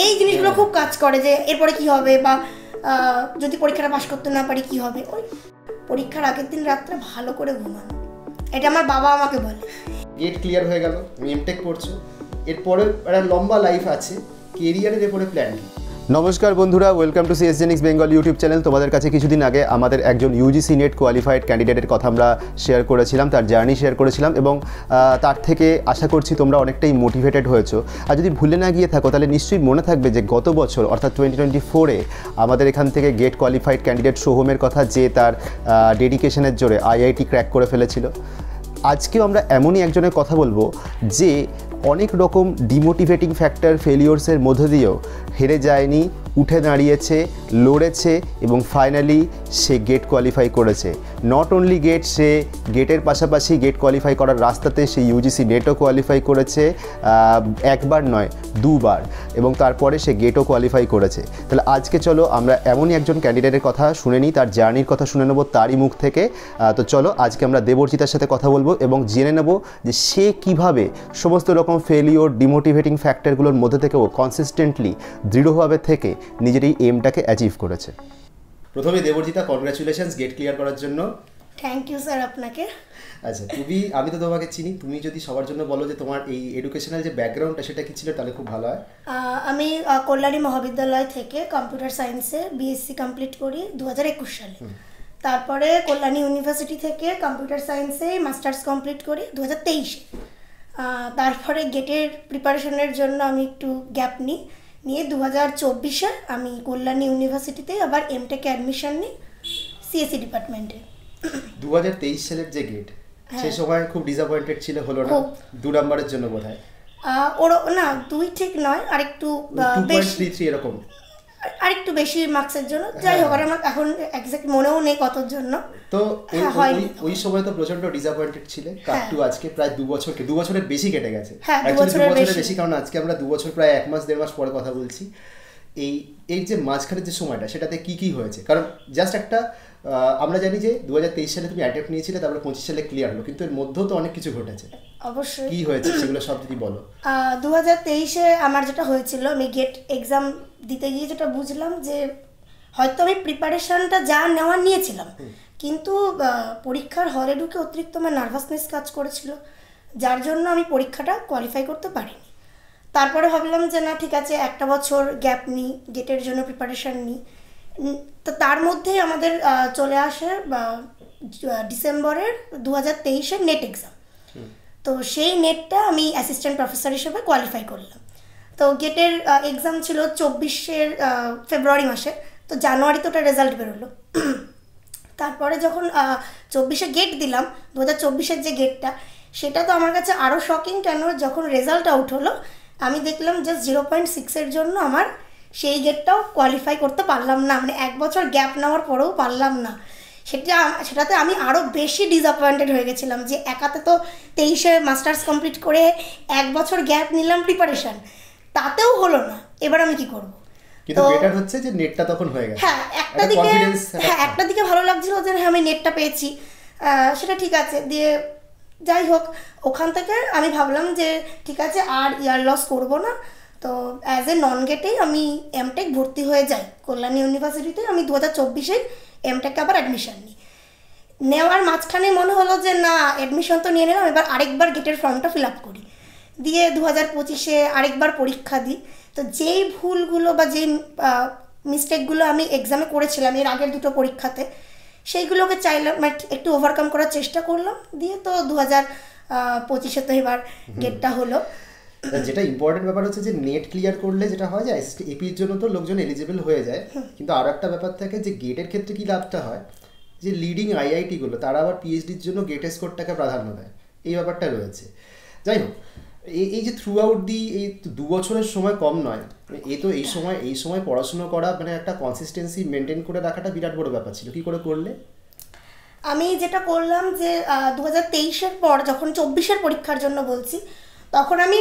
এই জিনিসগুলো খুব কাজ করে যে এরপরে কি হবে, বা যদি পরীক্ষাটা পাশ করতে না পারি কি হবে। ওই পরীক্ষার আগের দিন রাত্রে ভালো করে ঘুমানো, এটা আমার বাবা আমাকে বলে। গেট ক্লিয়ার হয়ে গেল, তুমি এমটেক করছো, এরপরে একটা লম্বা লাইফ আছে, কেরিয়ারের এরপরে প্ল্যান কি? নমস্কার বন্ধুরা, welcome to CS Xenix Bengal YouTube channel. তোমাদের কাছে কিছুদিন আগে আমাদের একজন ইউজিসি নেট কোয়ালিফাইড ক্যান্ডিডেটের কথা আমরা শেয়ার করেছিলাম, তার জার্নি শেয়ার করেছিলাম, এবং তার থেকে আশা করছি তোমরা অনেকটাই মোটিভেটেড হয়েছো। আর যদি ভুলে না গিয়ে থাকো তাহলে নিশ্চয়ই মনে থাকবে যে গত বছর অর্থাৎ 2024-এ আমাদের এখান থেকে গেট কোয়ালিফাইড ক্যান্ডিডেট সোহমের কথা, যে তার ডেডিকেশনের জোরে আইআইটি ক্র্যাক করে ফেলেছিল। আজকেও আমরা এমনই একজনের কথা বলবো যে অনেক রকম ডিমোটিভেটিং ফ্যাক্টর, ফেলিওরসের মধ্যে দিয়েও হেরে যায়নি, উঠে দাঁড়িয়েছে, লড়েছে এবং ফাইনালি সে গেট কোয়ালিফাই করেছে। নট অনলি গেট, সে গেটের পাশাপাশি গেট কোয়ালিফাই করার রাস্তাতে সে ইউজিসি নেটও কোয়ালিফাই করেছে, একবার নয় দুবার, এবং তারপরে সে গেটও কোয়ালিফাই করেছে। তাহলে আজকে চলো আমরা এমনই একজন ক্যান্ডিডেটের কথা শুনে নিই, তার জার্নির কথা শুনে নেবো তারই মুখ থেকে। তো চলো আজকে আমরা দেবর্জিতার সাথে কথা বলবো এবং জেনে নেব যে সে কিভাবে সমস্ত রকম ফেলিওর, ডিমোটিভেটিং ফ্যাক্টরগুলোর মধ্যে থেকেও কনসিস্টেন্টলি, দৃঢ়ভাবে থেকে নিজের এই এমটাকে অ্যাচিভ করেছে। প্রথমে দেবর্জিতা, কনগ্রাচুলেশনস গেট ক্লিয়ার করার জন্য। থ্যাংক ইউ স্যার আপনাকে। আচ্ছা, আমি তো তোমাকে চিনি, তুমি যদি সবার জন্য বলো যে তোমার এই এডুকেশনাল যে ব্যাকগ্রাউন্ডটা সেটা কি ছিল তাহলে খুব ভালো হয়। আমি কল্যাণী মহাবিদ্যালয় থেকে কম্পিউটার সায়েন্সে বিএসসি কমপ্লিট করি 2021 সালে। তারপরে কল্যাণী ইউনিভার্সিটি থেকে কম্পিউটার সায়েন্সে মাস্টার্স কমপ্লিট করি 2023-এ। তারপরে গেটের প্রিপারেশনের জন্য আমি একটু গ্যাপ নিয়ে 2024-এ আমি কল্যাণী ইউনিভার্সিটিতে আবার এমটেকে অ্যাডমিশন নিই সিএসসি ডিপার্টমেন্টে। 2023 সালের যে গেট, সেই সময় খুব ডিসঅ্যাপয়েন্টেড ছিল, হলো না 2 নম্বরের জন্য বোধহয়। না 2 ঠিক নয়, আরেকটু বেশি, এরকম আরেকটু বেশি মার্কসের জন্য। যাই হোক, আমার এখন এক্স্যাক্ট মনেও নেই কতর জন্য। তো ওই সময় তো প্রচন্ড ডিসঅ্যাপয়েন্টেড ছিলে। কাটটু আজকে প্রায় 2 বছরের বেশি কেটে গেছে। অ্যাকচুয়ালি 2 বছরের বেশি, কারণ আজকে আমরা 2 বছর প্রায় 1 মাস 1.5 মাস পরে কথা বলছি। এই যে মাঝখানের যে সময়টা, সেটাতে কি হয়েছে? কারণ জাস্ট একটা আমরা জানি যে 2023 সালে তুমি অ্যাটেম্প্ট নিয়েছিলে, তারপরে 25 সালে ক্লিয়ার হলো, কিন্তু এর মধ্যেও তো অনেক কিছু ঘটেছে। অবশ্যই। কি হয়েছে সেগুলো সব যদি বলো। 2023-এ আমার যেটা হয়েছিল, আমি গেট এক্সাম দিতে গিয়ে যেটা বুঝলাম যে হয়তো আমি প্রিপারেশনটা যা নেওয়ার নিয়েছিলাম, কিন্তু পরীক্ষার হলে ঢুকে অতিরিক্ত আমার নার্ভাসনেস কাজ করেছিল, যার জন্য আমি পরীক্ষাটা কোয়ালিফাই করতে পারিনি। তারপরে ভাবলাম যে না, ঠিক আছে, একটা বছর গ্যাপ নিই, গেটের জন্য প্রিপারেশান নিই। তো তার মধ্যেই আমাদের চলে আসে ডিসেম্বরের 2023-এর নেট এক্সাম। তো সেই নেটটা আমি অ্যাসিস্ট্যান্ট প্রফেসর হিসেবে কোয়ালিফাই করলাম। তো গেটের এক্সাম ছিল 24-এর ফেব্রুয়ারি মাসে, তো জানুয়ারিতে ওটা রেজাল্ট বেরোলো। তারপরে যখন 24-এ গেট দিলাম, 2024-এর যে গেটটা, সেটা তো আমার কাছে আরও শকিং। কেন, যখন রেজাল্ট আউট হলো আমি দেখলাম জাস্ট 0.6-এর জন্য আমার সেই গেটটাও কোয়ালিফাই করতে পারলাম না। মানে 1 বছর গ্যাপ নেওয়ার পরেও পারলাম না। সেটাতে আমি আরও বেশি ডিসঅ্যাপয়েন্টেড হয়ে গেছিলাম যে একাতে তো 23-এ মাস্টার্স কমপ্লিট করে 1 বছর গ্যাপ নিলাম প্রিপারেশান, তাতেও হলো না। এবার আমি কি করব? কিন্তু বেটার হচ্ছে যে নেটটা তখন হয়ে গেছে। হ্যাঁ, একটা দিকে ভালো লাগছিল যে হ্যাঁ আমি নেটটা পেয়েছি, সেটা ঠিক আছে। দিয়ে যাই হোক, ওখান থেকে আমি ভাবলাম যে ঠিক আছে, আর ইয়ার লস করবো না। তো অ্যাজ এ নন গেটেই আমি এমটেক ভর্তি হয়ে যাই কল্যাণী ইউনিভার্সিটিতে। আমি 2024-এ এমটেকে আবার অ্যাডমিশন নেওয়ার মাঝখানে মনে হলো যে না, অ্যাডমিশন তো নিয়ে নিলাম, এবার আরেকবার গেটের ফর্মটা ফিল আপ করি। দিয়ে 2025-এ আরেকবার পরীক্ষা দিই। তো যেই ভুলগুলো বা যেই মিস্টেকগুলো আমি এক্সামে করেছিলাম এর আগের 2টো পরীক্ষাতে, সেইগুলোকে চাইলাম একটু ওভারকাম করার চেষ্টা করলাম। দিয়ে তো 2025-এ তো এবার গেটটা হলো। যেটা ইম্পর্টেন্ট ব্যাপার হচ্ছে যে নেট ক্লিয়ার করলে যেটা হয় যায়, এপির জন্য তো লোকজন এলিজিবল হয়ে যায়, কিন্তু আর একটা ব্যাপার থাকে যে গেটের ক্ষেত্রে কি লাভটা হয় যে লিডিং আইআইটিগুলো তারা আবার পিএইচডির জন্য গেট স্কোরটাকে প্রাধান্য দেয়, এই ব্যাপারটা রয়েছে। যাই হোক, এই যে থ্রু আউট এই 2 বছরের সময় কম নয়, এই সময় পড়াশুনো করা, মানে একটা কনসিস্টেন্সি মেনটেন করে রাখাটা বিরাট বড় ব্যাপার ছিল। কি করে করলে? আমি যেটা করলাম যে 2023-এর পর যখন 24-এর পরীক্ষার জন্য বলছি, তখন আমি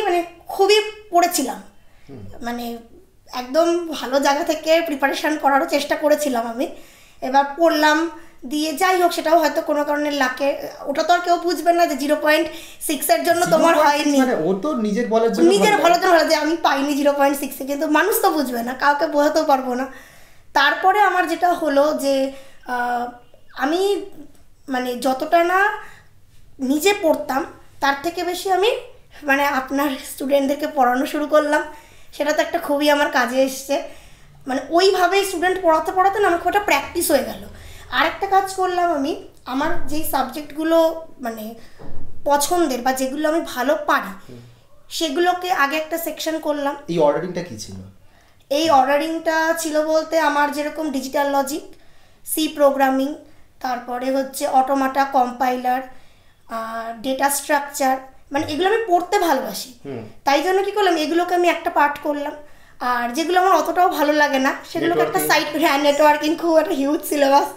খুবই পড়েছিলাম, একদম ভালো জায়গা থেকে প্রিপারেশান করারও চেষ্টা করেছিলাম আমি। এবার পড়লাম, দিয়ে যাই হোক, সেটাও হয়তো কোনো কারণে লাকে, ওটা তো আর কেউ বুঝবে না যে 0.6 এর জন্য তোমার হয়নি, মানে ও তো নিজের ভালোর জন্য ভালো যে আমি পাইনি 0.6 এ, কিন্তু মানুষ তো বুঝবে না, কাউকে বোঝাতেও পারবো না। তারপরে আমার যেটা হলো যে আমি মানে যতটা না নিজে পড়তাম তার থেকে বেশি আমি মানে আপনার স্টুডেন্টদেরকে পড়ানো শুরু করলাম। সেটা তো একটা খুবই আমার কাজে এসছে, মানে ওইভাবেই স্টুডেন্ট পড়াতে পড়াতে না আমার খুব একটা প্র্যাকটিস হয়ে গেল। আরেকটা কাজ করলাম আমি, আমার যেই সাবজেক্টগুলো মানে পছন্দের বা যেগুলো আমি ভালো পারি সেগুলোকে আগে একটা সেকশন করলাম। এই অর্ডারিংটা কি ছিল? এই অর্ডারিংটা ছিল বলতে আমার যেরকম ডিজিটাল লজিক, সি প্রোগ্রামিং, তারপরে হচ্ছে অটোমাটা, কম্পাইলার, ডেটা স্ট্রাকচার, মানে এগুলো আমি পড়তে ভালোবাসি, তাই জন্য কি করলাম এগুলোকে আমি একটা পার্ট করলাম। আর যেগুলো আমার অতটাও ভালো লাগে না সেগুলোকে একটা সাইড, হ্যাঁ নেটওয়ার্কিং খুব একটা হিউজ সিলেবাস,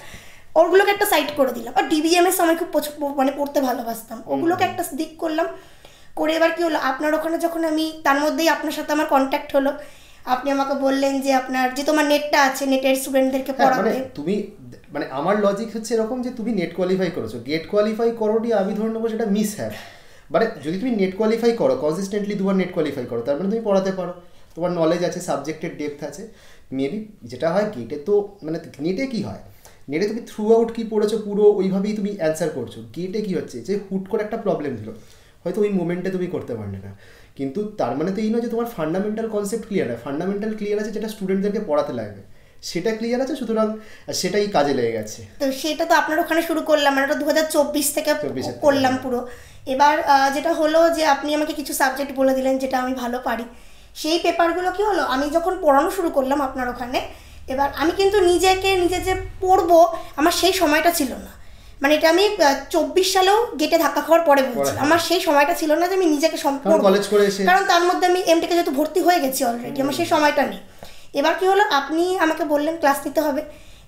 ওগুলোকে একটা সাইড করে দিলাম। আর ডিবিএমএস আমি খুব মানে পড়তে ভালোবাসতাম, ওগুলোকে একটা দিক করলাম করে। এবার কি হলো, আপনার ওখানে যখন আমি তার মধ্যেই আপনার সাথে আমার কন্ট্যাক্ট হলো, আপনি আমাকে বললেন যে আপনার যে তোমার নেটটা আছে, নেটের স্টুডেন্টদেরকে পড়াতে। তুমি মানে আমার লজিক হচ্ছে এরকম যে তুমি নেট কোয়ালিফাই করেছো, গেট কোয়ালিফাই করোনি আমি ধরে নেবো সেটা মিস হ্যাভ। মানে যদি তুমি নেট কোয়ালিফাই করো, কনসিস্টেন্টলি 2 বার নেট কোয়ালিফাই করো, তার মানে তুমি পড়াতে পারো, তোমার নলেজ আছে, সাবজেক্টের ডেপথ আছে। মেবি যেটা হয় গেটে তো মানে নেটে কি হয়, নেটে তুমি থ্রু আউট কী পড়েছো পুরো ওইভাবেই তুমি অ্যান্সার করছো। গেটে কী হচ্ছে যে হুট করে একটা প্রবলেম দিল, হয়তো ওই মোমেন্টে তুমি করতে পারলে না, কিন্তু তার মানে তো এই নয় যে তোমার ফান্ডামেন্টাল কনসেপ্ট ক্লিয়ার হয়। ফান্ডামেন্টাল ক্লিয়ার আছে যেটা স্টুডেন্টদেরকে পড়াতে লাগবে, সেটা ক্লিয়ার আছে, সুতরাং সেটাই কাজে লেগে গেছে। তো সেটা তো আপনার ওখানে শুরু করলাম, মানে ওটা 2024 থেকে করলাম পুরো। এবার যেটা হলো যে আপনি আমাকে কিছু সাবজেক্ট বলে দিলেন যেটা আমি ভালো পারি, সেই পেপারগুলো কি হলো আমি যখন পড়ানো শুরু করলাম আপনার ওখানে, এবার আমি কিন্তু নিজে যে পড়বো আমার সেই সময়টা ছিল না। মানে এটা আমি 24 সালেও গেটে ধাক্কা খাওয়ার পরে বলছি, আমার সেই সময়টা ছিল না যে আমি নিজেকে সম্পূর্ণ, কারণ তার মধ্যে আমি এমটেকে যেহেতু ভর্তি হয়ে গেছি অলরেডি, আমার সেই সময়টা নেই। এবার কি হলো, আপনি আমাকে বললেন ক্লাস নিতে হবে,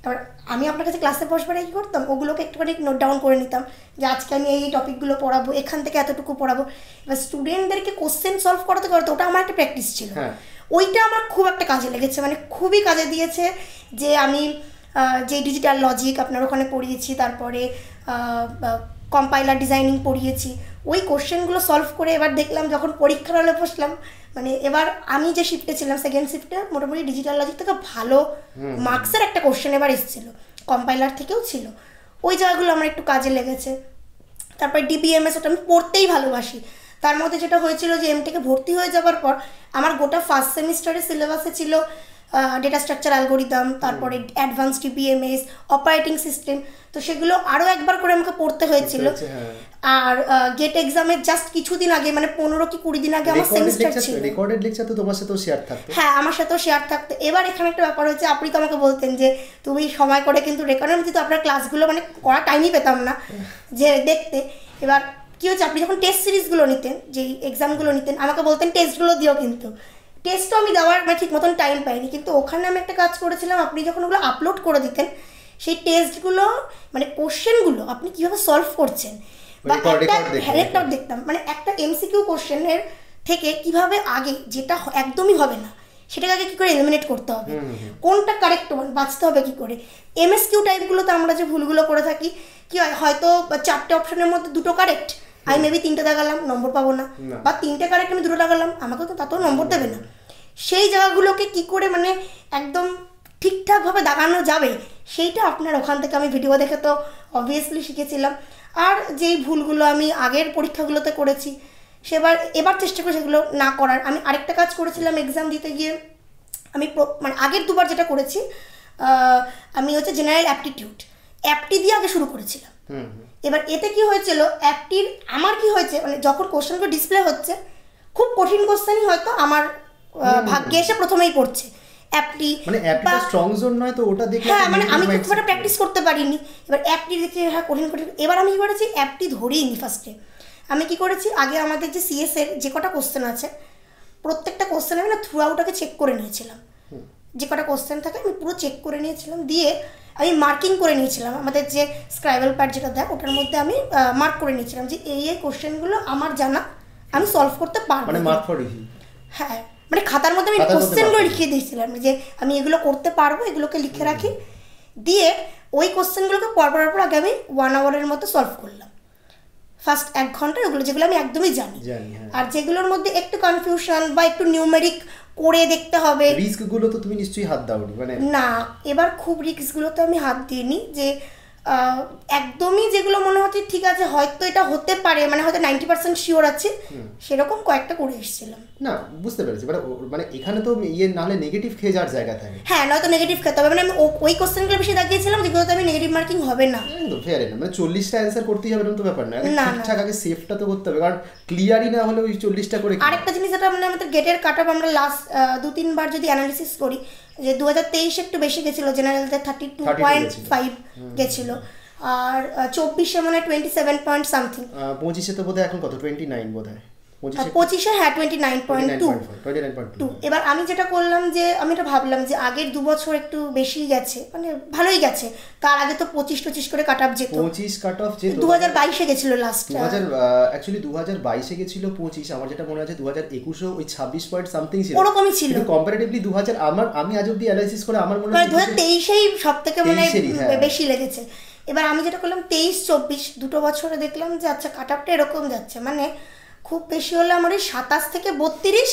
এবার আমি আপনার কাছে ক্লাসে বসবার কী করতাম, ওগুলোকে একটুখানি নোট ডাউন করে নিতাম যে আজকে আমি এই টপিকগুলো পড়াবো, এখান থেকে এতটুকু পড়াবো। এবার স্টুডেন্টদেরকে কোশ্চেন সলভ করাতে ওটা আমার একটা প্র্যাকটিস ছিল, ওইটা আমার খুব একটা কাজে লেগেছে, মানে খুবই কাজে দিয়েছে। যে আমি যে ডিজিটাল লজিক আপনার ওখানে পড়িয়েছি, তারপরে কম্পাইলার ডিজাইনিং পড়িয়েছি, ওই কোশ্চেনগুলো সলভ করে এবার দেখলাম যখন পরীক্ষার হলে বসলাম, মানে এবার আমি যে শিফটে ছিলাম সেকেন্ড শিফটে মোটামুটি ডিজিটাল লজিক থেকে ভালো মার্কসের একটা কোশ্চেন এবার এসেছিলো, কম্পাইলার থেকেও ছিল, ওই জায়গাগুলো আমার একটু কাজে লেগেছে। তারপরে ডিবিএমএস, ওটা আমি পড়তেই ভালোবাসি। তার মধ্যে যেটা হয়েছিল যে এমটেকে ভর্তি হয়ে যাওয়ার পর আমার গোটা ফার্স্ট সেমিস্টারের সিলেবাসে ছিল ডেটা স্ট্রাকচার অ্যালগোরিদম, তারপরে অ্যাডভান্স ডিবিএমএস, অপারেটিং সিস্টেম, তো সেগুলো আরও একবার করে আমাকে পড়তে হয়েছিল। আর গেট এক্সামের জাস্ট কিছুদিন আগে, মানে 15 কি 20 দিন আগে আমার সেমিস্টার ছিল। রেকর্ডেড লেকচার তো তোমার সাথেও শেয়ার থাকতো? হ্যাঁ, আমার সাথেও শেয়ার থাকতো। এবার এখানে একটা ব্যাপার হচ্ছে, আপনি তো আমাকে বলতেন যে তুমি সময় করে কিন্তু রেকর্ডের মধ্যে তো আপনার ক্লাসগুলো মানে করা টাইমই পেতাম না যে দেখতে। এবার কী হচ্ছে, আপনি যখন টেস্ট সিরিজগুলো নিতেন, যেই এক্সামগুলো নিতেন, আমাকে বলতেন টেস্টগুলো দিও, কিন্তু টেস্টও আমি দেওয়ার মানে ঠিক মতন টাইম পাইনি। কিন্তু ওখানে আমি একটা কাজ করেছিলাম, আপনি যখন ওগুলো আপলোড করে দিতেন সেই টেস্টগুলো মানে কোশ্চেনগুলো আপনি কীভাবে সলভ করছেন বা একটা দেখতাম, মানে একটা এমসিকিউ কোশ্চেনের থেকে কিভাবে আগে যেটা একদমই হবে না সেটাকে আগে কী করে এলিমিনেট করতে হবে, কোনটা কারেক্ট বাঁচতে হবে কী করে। এমএসকিউ টাইপগুলোতে আমরা যে ভুলগুলো করে থাকি, কী হয়, হয়তো 4টে অপশনের মধ্যে 2টো কারেক্ট, আমি মেবি 3টে দেখালাম, নম্বর পাবো না, বা 3টে কারেক্ট আমি 2টো দেখালাম, আমাকে তো তাতেও নম্বর দেবে না। সেই জায়গাগুলোকে কী করে মানে একদম ঠিকঠাকভাবে দাগানো যাবে, সেইটা আপনার ওখান থেকে আমি ভিডিও দেখে তো অবভিয়াসলি শিখেছিলাম। আর যেই ভুলগুলো আমি আগের পরীক্ষাগুলোতে করেছি এবার চেষ্টা করি সেগুলো না করার। আমি আরেকটা কাজ করেছিলাম এক্সাম দিতে গিয়ে, আমি মানে আগের 2বার যেটা করেছি, আমি হচ্ছে জেনারেল অ্যাপটিটিউড অ্যাপটি দিয়ে আগে শুরু করেছিলাম। এবার এতে কি হয়েছিল, অ্যাপটির আমার কি হয়েছে, মানে যখন কোশ্চেনগুলো ডিসপ্লে হচ্ছে খুব কঠিন কোশ্চেনই হয়তো আমার ভাগ্যে এসে প্রথমেই পড়ছে অ্যাপটি, মানে অ্যাপটা স্ট্রং জোন নয় তো ওটা দেখে, হ্যাঁ মানে আমি খুব একটা প্র্যাকটিস করতে পারিনি। এবার অ্যাপটি দেখে হ্যাঁ কঠিন, এবার আমি কি করেছি, অ্যাপটি ধরেই নি ফার্স্টে। আমি কি করেছি, আগে আমাদের যে সিএস এর যে কটা কোশ্চেন আছে প্রত্যেকটা কোশ্চেন আমি না থ্রু আউটটাকে চেক করে নিয়েছিলাম, যে কটা কোশ্চেন থাকে আমি পুরো চেক করে নিয়েছিলাম, দিয়ে আমি মার্কিং করে নিয়েছিলাম, আমাদের যে স্ক্রাইবেল প্যাড যেটা দেয় ওটার মধ্যে আমি মার্ক করে নিয়েছিলাম যে এই কোশ্চেনগুলো আমার জানা, আমি সলভ করতে পারবো, মানে মার্ক ফর রিভিউ। হ্যাঁ, মানে খাতার মধ্যে আমি কোশ্চেনগুলো লিখে দিয়েছিলাম যে আমি এগুলো করতে পারবো, এগুলোকে লিখে রাখি, দিয়ে ওই কোশ্চেনগুলোকে পরপর আগে আমি 1 আওয়ারের মতো সলভ করলাম ফার্স্ট 1 ঘন্টায়, ওগুলো যেগুলো আমি একদমই জানি। আর যেগুলোর মধ্যে একটু কনফিউশন বা একটু নিউমেরিক করে দেখতে হবে, রিস্কগুলো তো তুমি নিশ্চয়ই হাত দাওনি? মানে না, এবার খুব রিস্কগুলোতে আমি হাত দিইনি, যে একদমই যেগুলো মনে হচ্ছে ঠিক আছে হয়তো এটা হতে পারে, মানে হয়তো 90% শিওর আছে, সেরকম কয়েকটা করে এসেছিলাম। না, বুঝতে পেরেছি, মানে এখানে তো নাহলে নেগেটিভ খেয়ে যাওয়ার জায়গা থাকে। হ্যাঁ, নয়তো নেগেটিভ খেতে হবে, মানে আমি ওই কোশ্চেনগুলো বেশি দাগিয়েছিলাম যেগুলোতে আমি নেগেটিভ মার্কিং হবে না। একদম ফেয়ার না, মানে 40টা অ্যান্সার করতেই হবে এরকম তো ব্যাপার না, ঠিকঠাক আগে সেফটা তো করতে হবে, কারণ ক্লিয়ারই না হলে ওই 40টা করে। আরেকটা জিনিস যেটা মানে আমাদের গেটের কাট অফ আমরা লাস্ট 2-3 বার যদি অ্যানালিসিস করি, যে 2023 একটু বেশি গেছিলো, জেনারেলতে 32.5 গেছিলো, আর 24-এ মনে হয় 27 পয়েন্ট সামথিং, 25-এ তো বোধহয় এখন কত 29 বোধহয়, 25-এ হ্যাঁ 29.2। এবার আমি যেটা করলাম যে আমি এটা ভাবলাম যে আগের 2 বছর একটু বেশি গেছে, মানে ভালোই গেছে, তার আগে তো 25 করে কাট অফ যেত, 25 কাট অফ যেত, 2022-এ গেছিল লাস্ট, অ্যাকচুয়ালি 2022-এ গেছিল 25, আমার যেটা মনে আছে 2021-এও ওই 26 পয়েন্ট সামথিং ছিল, ওরকমই ছিল, কিন্তু কম্পারেটিভলি 2000 আমি আজ অবধি অ্যানালাইসিস করে আমার মনে হয় 2023-এই সবথেকে মানে বেশি লেগেছে। এবার আমি যেটা করলাম 23-24 দুটো বছরে দেখলাম যে আচ্ছা কাট অফটা এরকম যাচ্ছে, মানে খুব বেশি হলে আমার ওই 27 থেকে 32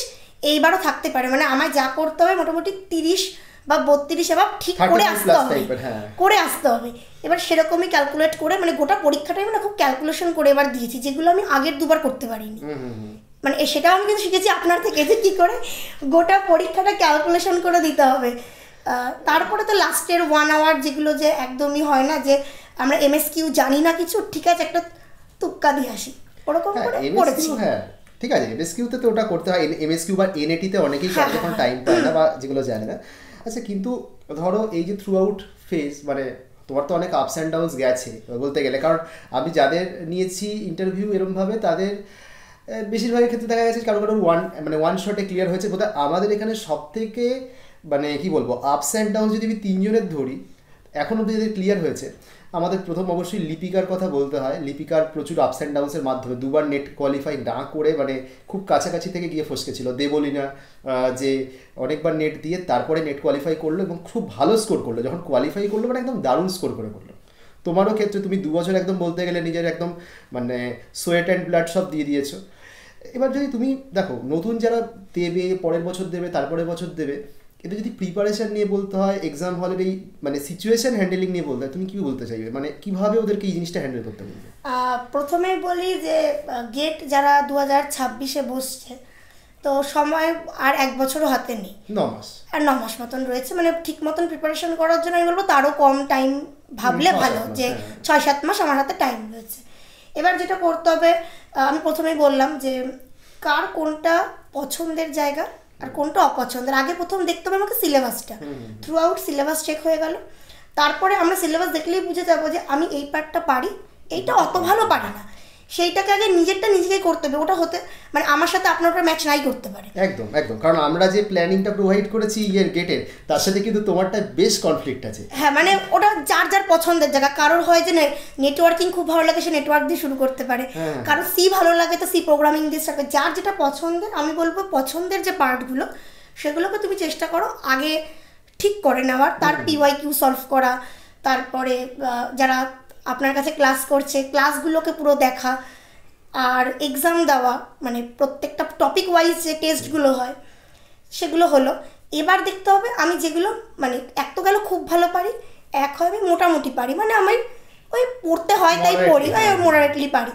এইবারও থাকতে পারে, মানে আমায় যা করতে হবে মোটামুটি 30 বা 32 এবার ঠিক করে আসতে হবে। এবার সেরকমই ক্যালকুলেট করে, মানে গোটা পরীক্ষাটাই মানে খুব ক্যালকুলেশন করে এবার দিয়েছি, যেগুলো আমি আগের 2বার করতে পারিনি। মানে সেটাও আমি কিন্তু শিখেছি আপনার থেকে, যে কী করে গোটা পরীক্ষাটা ক্যালকুলেশন করে দিতে হবে। তারপরে তো লাস্টের 1 আওয়ার যেগুলো যে একদমই হয় না, যে আমরা এমএসকিউ জানি না কিছু, ঠিক আছে একটা তুক্কা দিয়ে আসি, ওরকম করে পড়েছি। হ্যাঁ ঠিক আছে, এমএসকিউতে তো ওটা করতে হয়, এমএসকিউ বা এনএটিতে অনেকেই করে যখন টাইম পায় না বা যেগুলো জানে না। আচ্ছা, কিন্তু ধরো এই যে থ্রু আউট ফেজ, মানে তোমার তো অনেক আপস অ্যান্ড ডাউনস গেছে বলতে গেলে, কারণ আমি যাদের নিয়েছি ইন্টারভিউ এরমভাবে তাদের বেশিরভাগের ক্ষেত্রে দেখা গেছে কারো ওয়ান শটে ক্লিয়ার হয়েছে। বোধহয় আমাদের এখানে সব থেকে মানে কি বলবো আপস অ্যান্ড ডাউন যদি আমি 3 জনের ধরি এখন অব্দি যাদের ক্লিয়ার হয়েছে, আমাদের প্রথম অবশ্যই লিপিকার কথা বলতে হয়। লিপিকার প্রচুর আপস অ্যান্ড ডাউন্সের মাধ্যমে 2বার নেট কোয়ালিফাই না করে মানে খুব কাছাকাছি থেকে গিয়ে ফসকেছিল। দেবলীনা যে অনেকবার নেট দিয়ে তারপরে নেট কোয়ালিফাই করলো এবং খুব ভালো স্কোর করলো, যখন কোয়ালিফাই করলো মানে একদম দারুণ স্কোর করে করলো। তোমারও ক্ষেত্রে তুমি 2 বছর একদম বলতে গেলে নিজের একদম মানে সোয়েট অ্যান্ড ব্লাড সব দিয়ে দিয়েছো। এবার যদি তুমি দেখো নতুন যারা দেবে, পরের বছর দেবে, তারপরের বছর দেবে, এটা যদি প্রিপারেশন নিয়ে বলতে হয়, এক্সাম হলের এই মানে সিচুয়েশন হ্যান্ডেলিং নিয়ে বলতে হয়, তুমি কি বলতে চাইবে, মানে কিভাবে ওদেরকে এই জিনিসটা হ্যান্ডেল করতে বলবে? প্রথমেই বলি যে গেট যারা 2026-এ বসছে, তো সময় আর 1 বছরও হাতে নেই, 9 মাস আর 9 মাস মতন রয়েছে, মানে ঠিক মতন প্রিপারেশন করার জন্য আমি বলবো তারও কম টাইম ভাবলে ভালো, যে 6-7 মাস আমার হাতে টাইম রয়েছে। এবার যেটা করতে হবে, আমি প্রথমেই বললাম যে কার কোনটা পছন্দের জায়গা আর কোনটা অপছন্দের, আগে প্রথম দেখতে হবে আমাকে সিলেবাসটা, থ্রু আউট সিলেবাস চেক হয়ে গেল, তারপরে আমরা সিলেবাস দেখলেই বুঝে যাবো যে আমি এই পার্টটা পারি, এইটা অত ভালো পারি না, সেইটাকে আগে নিজেরটা নিজেকেই করতে হবে, ওটা হতে মানে আমার সাথে আপনার উপর ম্যাচ নাই করতে পারে। একদম একদম, কারণ আমরা যে প্ল্যানিংটা প্রোভাইড করেছি গেটের, তার সাথে কিন্তু তোমারটা বেশ কনফ্লিক্ট আছে। হ্যাঁ, মানে ওটা যার যার পছন্দের জায়গা, কারোর হয় যে নেটওয়ার্কিং খুব ভালো লাগে, সে নেটওয়ার্ক দিয়ে শুরু করতে পারে, কারোর সি ভালো লাগে তো সি প্রোগ্রামিং দিয়ে থাকবে, যার যেটা পছন্দের। আমি বলবো পছন্দের যে পার্টগুলো সেগুলোকে তুমি চেষ্টা করো আগে ঠিক করে নেওয়ার, তার পিওয়াইকিউ সলভ করা, তারপরে যারা আপনার কাছে ক্লাস করছে ক্লাসগুলোকে পুরো দেখা, আর এক্সাম দেওয়া, মানে প্রত্যেকটা টপিক ওয়াইজ যে টেস্টগুলো হয় সেগুলো হলো। এবার দেখতে হবে আমি যেগুলো মানে এক তো গেল খুব ভালো পারি, এক হয় আমি মোটামুটি পারি, মানে আমি ওই পড়তে হয় তাই পড়ি, মোডারেটলি পারি,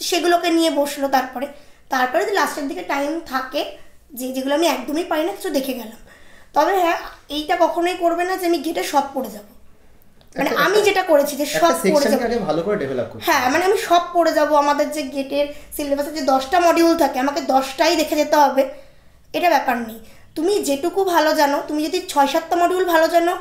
সেগুলোকে নিয়ে বসলো। তারপরে যদি লাস্টের দিকে টাইম থাকে যেগুলো আমি একদমই পারি না কিছু দেখে গেলাম। তবে হ্যাঁ, এইটা কখনোই করবে না যে আমি গেটে সব পড়ে যাবো, মানে আমি যেটা করেছি যে সব পড়ে যাবো, ভালো করে ডেভেলপ করতে। হ্যাঁ, মানে আমি সব পড়ে যাবো। আমাদের যে গেটের সিলেবাসে যে 10টা মডিউল থাকে আমাকে 10টাই দেখে যেতে হবে, এটা ব্যাপার নেই। তুমি যেটুকু ভালো জানো, তুমি যদি 6-7টা মডিউল ভালো জানো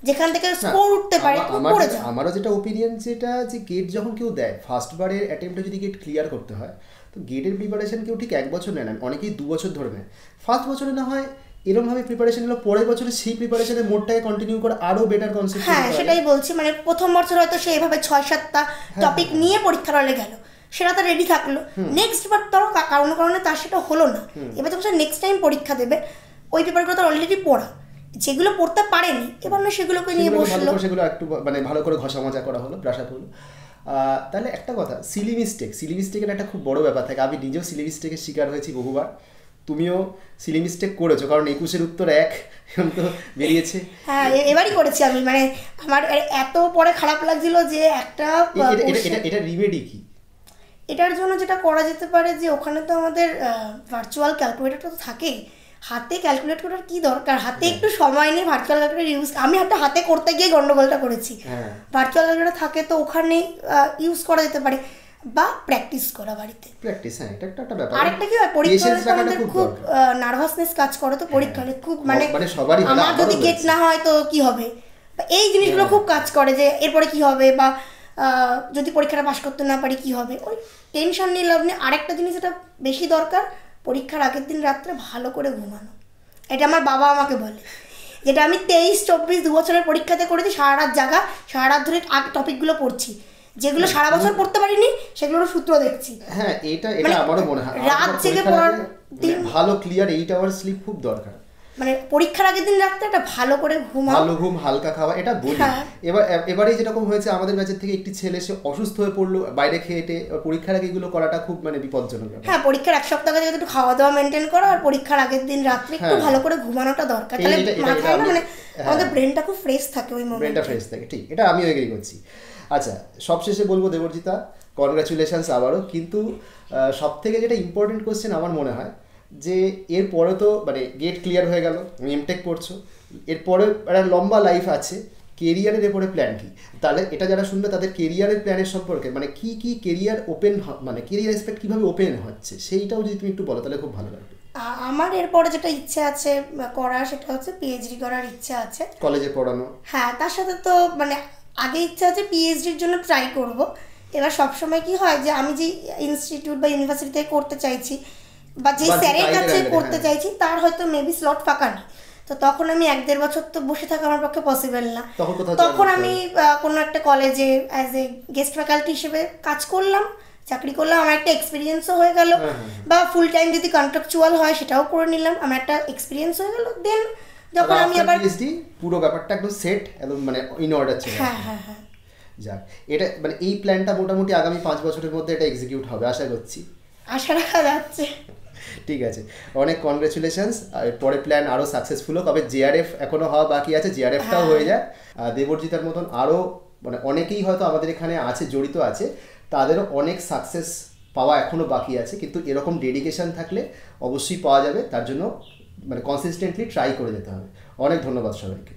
যেখান থেকে স্কোর উঠতে পারে তুমি পড়ে যাও। আমারও যেটা ওপিনিয়ন, যেটা যে গেট যখন কেউ দেয় ফার্স্ট বারের অ্যাটেম্পটে যদি গেট ক্লিয়ার করতে হয়, তো গেটের প্রিপারেশন কেউ ঠিক 1 বছর নেয় না, অনেকেই 2 বছর ধরে নেয়। ফার্স্ট বছরে না হয় এরকমভাবে প্রিপারেশন হলো, পরের বছরে সেই প্রিপারেশনের মোডটাকে কন্টিনিউ করে আরো বেটার কনসেপ্ট। হ্যাঁ, সেটাই বলছি, মানে প্রথম বছর হয়তো সে এভাবে 6-7টা টপিক নিয়ে পরীক্ষার হলে গেল, সেটা তো রেডি থাকলো। নেক্সট বার ধরো কারণে তার সেটা হলো না, এবার যখন সে নেক্সট টাইম পরীক্ষা দেবে ওই পেপারগুলো তো অলরেডি পড়া, যেগুলো পড়তে পারেনি এবার না সেগুলোকে নিয়ে বসলো, সেগুলো একটু মানে ভালো করে ঘষা মাজা করা হলো, ব্রাশ আপ হলো। তাহলে একটা কথা, সিলি মিস্টেকের একটা খুব বড় ব্যাপার থাকে। আমি নিজেও সিলি মিস্টেকের শিকার হয়েছি বহুবার, তুমিও সিলি মিস্টেক করেছো, কারণ 21-এর উত্তর 1 তো বেরিয়েছে। হ্যাঁ এবারই করেছি আমি, মানে আমার এত পরে খারাপ লাগছিল যে একটা এটা রিমেডি কি? এটার জন্য যেটা করা যেতে পারে যে ওখানে তো আমাদের ভার্চুয়াল ক্যালকুলেটরটা তো থাকেই, হাতে ক্যালকুলেট করার কি দরকার, হাতে একটু সময় নিয়ে ভার্চুয়াল ক্যালকুলেটর ইউজ, আমি একটা হাতে করতে গিয়ে গন্ডগোলটা করেছি। ভার্চুয়াল ক্যালকুলেটর থাকে তো ওখানে ইউজ করা যেতে পারে, বা প্র্যাকটিস করা বাড়িতে। প্র্যাকটিস, হ্যাঁ এটা একটা ব্যাপার। আরেকটা কি হয়, পরীক্ষার হলে আমাদের খুব নার্ভাসনেস কাজ করে, তো পরীক্ষা হলে খুব মানে সবারই আমার যদি গেট না হয় তো কি হবে, এই জিনিসগুলো খুব কাজ করে যে এরপরে কি হবে, বা যদি পরীক্ষাটা পাস করতে না পারি কি হবে, ওই টেনশন নিয়ে লাভ নেই। আরেকটা জিনিস যেটা বেশি দরকার, পরীক্ষার আগের দিন রাত্রে ভালো করে ঘুমানো। এটা আমার বাবা আমাকে বলে, যেটা আমি 23-24 2 বছরের পরীক্ষাতে করেছি, সারা রাত জাগা, সারা রাত ধরে টপিকগুলো পড়ছি, যেগুলো সারা বছর পড়তে পারিনি সেগুলোর সূত্র দেখছি। হ্যাঁ এটা আমারও মনে হয় রাত জেগে পড়ার দিন ভালো ক্লিয়ার 8 আওয়ার স্লিপ খুব দরকার, মানে পরীক্ষার আগের দিন রাত্রে একটা ভালো করে ভালো ঘুম, হালকা খাওয়া, এটা বলি। এবারে যেরকম হয়েছে আমাদের ব্যাচের থেকে একটি ছেলে, সে অসুস্থ হয়ে পড়লো বাইরে খেয়ে, পরীক্ষার আগে এগুলো করাটা খুব মানে বিপজ্জনক। হ্যাঁ পরীক্ষার 1 সপ্তাহ আগে একটু খাওয়া দাওয়া মেনটেন করো, আর পরীক্ষার আগের দিন রাত্রে একটু ভালো করে ঘুমানোটা দরকার, তাহলে মাথায় না মানে আমাদের ব্রেনটা খুব ফ্রেশ থাকে, ওই মোমেন্টে ব্রেনটা ফ্রেশ থাকে। ঠিক, এটা আমিও এগ্রি করছি। আচ্ছা সবশেষে বলবো দেবর্জিতা, কনগ্রাচুলেশনস আবারও। কিন্তু সব থেকে যেটা ইম্পর্টেন্ট কোশ্চেন আমার মনে হয় যে এরপরে তো মানে গেট ক্লিয়ার হয়ে গেল, এমটেক পড়ছো, এরপরে একটা লম্বা লাইফ আছে, কেরিয়ারের এরপরে প্ল্যান কি? তাহলে এটা যারা শুনবে তাদের কেরিয়ারের প্ল্যানের সম্পর্কে, মানে কি কি কেরিয়ার ওপেন, মানে কেরিয়ার এক্সপেক্ট কীভাবে ওপেন হচ্ছে সেইটাও যদি তুমি একটু বলো তাহলে খুব ভালো লাগবে। আমার এরপরে যেটা ইচ্ছে আছে করার, সেটা হচ্ছে পিএইচডি করার ইচ্ছা আছে, কলেজে পড়ানো। হ্যাঁ তার সাথে তো মানে আগে ইচ্ছা আছে পিএইচডির জন্য ট্রাই করব। এবার সবসময় কি হয় যে আমি যে ইনস্টিটিউট বা ইউনিভার্সিটি থেকে করতে চাইছি বা যে স্যারের কাছে করতে চাইছি তার হয়তো মেবি স্লট ফাঁকা নেই, তো তখন আমি 1-1.5 বছর তো বসে থাকা আমার পক্ষে পসিবল না। তখন আমি কোনো একটা কলেজে অ্যাজ এ গেস্ট ফ্যাকাল্টি হিসেবে কাজ করলাম, চাকরি করলাম, আমার একটা এক্সপিরিয়েন্সও হয়ে গেল, বা ফুল টাইম যদি কন্ট্রাকচুয়াল হয় সেটাও করে নিলাম, আমার একটা এক্সপিরিয়েন্স হয়ে গেল। দেন যখন আমি আবার পিএইচডি পুরো ব্যাপারটা একদম সেট, একদম মানে ইন অর্ডার ছিল। হ্যাঁ হ্যাঁ হ্যাঁ, যাক এটা মানে এই প্ল্যানটা মোটামুটি আগামী 5 বছরের মধ্যে এটা এক্সিকিউট হবে আশা করছি, আশা রাখা যাচ্ছে। ঠিক আছে, অনেক কনগ্রাচুলেশনস। আর পরে প্ল্যান আরও সাকসেসফুল হোক। তবে জেআরএফ এখনও হওয়া বাকি আছে, জেআরএফটাও হয়ে যায়। দেবর্জিতার মতন আরও মানে অনেকেই হয়তো আমাদের এখানে আছে, জড়িত আছে, তাদেরও অনেক সাকসেস পাওয়া এখনও বাকি আছে, কিন্তু এরকম ডেডিকেশন থাকলে অবশ্যই পাওয়া যাবে। তার জন্য মানে কনসিস্টেন্টলি ট্রাই করে যেতে হবে। অনেক ধন্যবাদ সবাইকে।